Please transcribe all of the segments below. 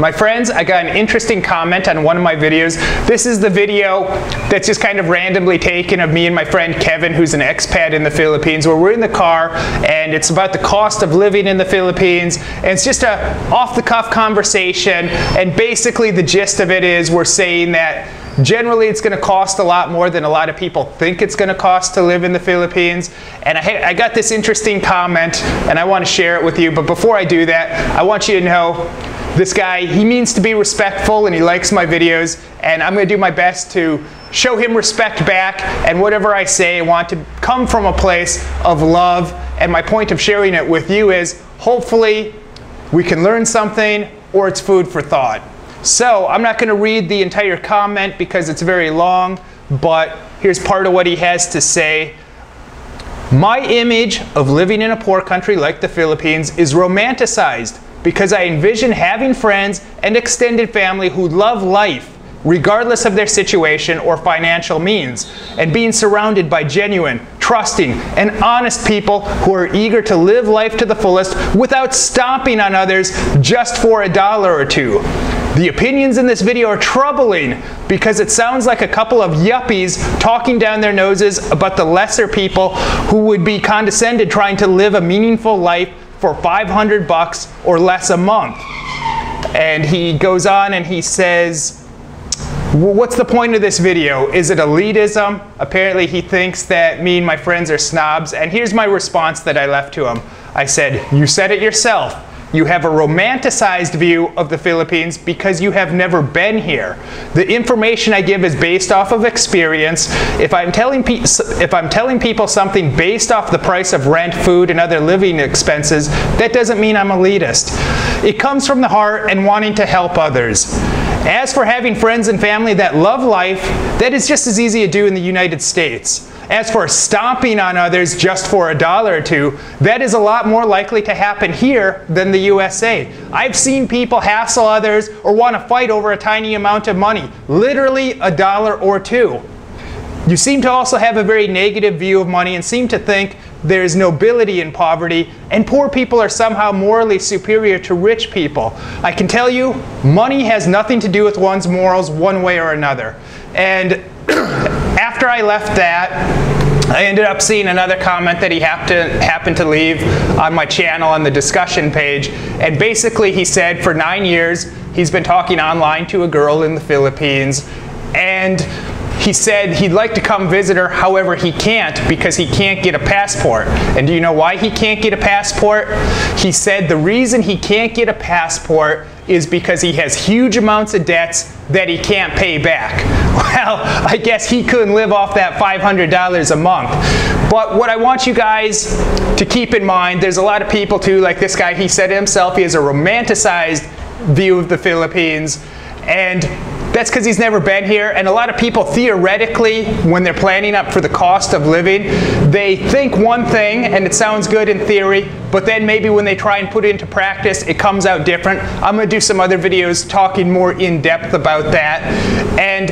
My friends, I got an interesting comment on one of my videos. This is the video that's just kind of randomly taken of me and my friend Kevin, who's an expat in the Philippines, where we're in the car and it's about the cost of living in the Philippines. And it's just a off-the-cuff conversation, and basically the gist of it is we're saying that generally it's going to cost a lot more than a lot of people think it's going to cost to live in the Philippines. And I got this interesting comment and I want to share it with you. But before I do that, I want you to know this guy, he means to be respectful and he likes my videos, and I'm going to do my best to show him respect back, and whatever I say, I want to come from a place of love. And my point of sharing it with you is hopefully we can learn something, or it's food for thought. So I'm not going to read the entire comment because it's very long, but here's part of what he has to say. My image of living in a poor country like the Philippines is romanticized because I envision having friends and extended family who love life regardless of their situation or financial means, and being surrounded by genuine, trusting, and honest people who are eager to live life to the fullest without stomping on others just for $1 or $2. The opinions in this video are troubling because it sounds like a couple of yuppies talking down their noses about the lesser people who would be condescended trying to live a meaningful life for $500 or less a month. And he goes on and he says, what's the point of this video? Is it elitism? Apparently he thinks that me and my friends are snobs. And here's my response that I left to him. I said, you said it yourself. You have a romanticized view of the Philippines because you have never been here. The information I give is based off of experience. If I'm telling people something based off the price of rent, food, and other living expenses, that doesn't mean I'm elitist. It comes from the heart and wanting to help others. As for having friends and family that love life, that is just as easy to do in the United States. As for stomping on others just for $1 or $2, that is a lot more likely to happen here than the USA. I've seen people hassle others or want to fight over a tiny amount of money, literally $1 or $2. You seem to also have a very negative view of money and seem to think there is nobility in poverty, and poor people are somehow morally superior to rich people. I can tell you, money has nothing to do with one's morals one way or another. And after I left that, I ended up seeing another comment that he happened to leave on my channel on the discussion page. And basically he said for 9 years he's been talking online to a girl in the Philippines, and he said he'd like to come visit her, however he can't because he can't get a passport. And do you know why he can't get a passport? He said the reason he can't get a passport is because he has huge amounts of debts that he can't pay back. Well, I guess he couldn't live off that $500 a month. But what I want you guys to keep in mind, there's a lot of people too, like this guy, he said himself, he has a romanticized view of the Philippines, and that's because he's never been here. And a lot of people theoretically, when they're planning up for the cost of living, they think one thing and it sounds good in theory, but then maybe when they try and put it into practice, it comes out different. I'm going to do some other videos talking more in depth about that. And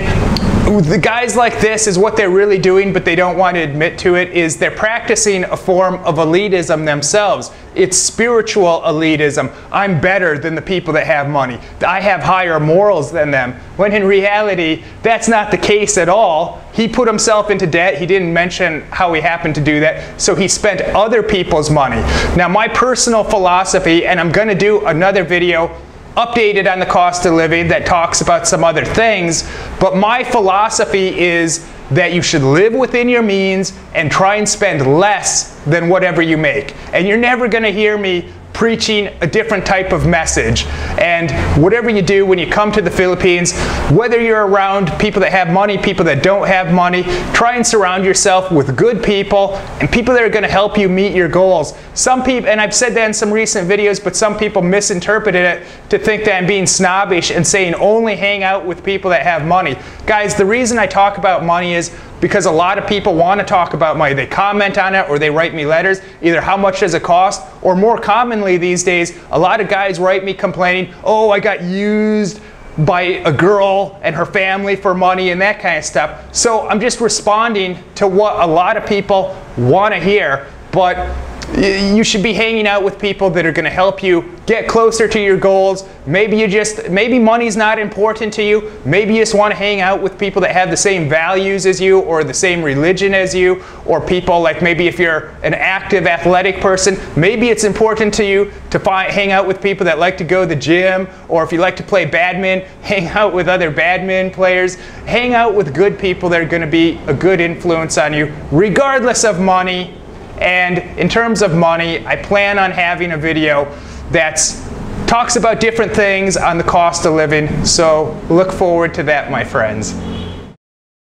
the guys like this is what they're really doing, but they don't want to admit to it, is they're practicing a form of elitism themselves. It's spiritual elitism. I'm better than the people that have money. I have higher morals than them. When in reality, that's not the case at all. He put himself into debt. He didn't mention how he happened to do that. So he spent other people's money. Now my personal philosophy, and I'm going to do another video updated on the cost of living that talks about some other things, but my philosophy is that you should live within your means and try and spend less than whatever you make. And you're never going to hear me preaching a different type of message. And whatever you do when you come to the Philippines, whether you're around people that have money, people that don't have money, try and surround yourself with good people and people that are going to help you meet your goals. Some people, and I've said that in some recent videos, but some people misinterpreted it to think that I'm being snobbish and saying only hang out with people that have money. Guys, the reason I talk about money is because a lot of people want to talk about money. They comment on it or they write me letters, either how much does it cost, or more commonly these days, a lot of guys write me complaining, oh, I got used by a girl and her family for money and that kind of stuff. So I'm just responding to what a lot of people want to hear, but You should be hanging out with people that are going to help you get closer to your goals. Maybe money's not important to you. Maybe you just want to hang out with people that have the same values as you, or the same religion as you, or people like, maybe if you're an active athletic person, maybe it's important to you to hang out with people that like to go to the gym, or if you like to play badminton, hang out with other badminton players. Hang out with good people that are going to be a good influence on you, regardless of money. And in terms of money, I plan on having a video that talks about different things on the cost of living. So look forward to that, my friends.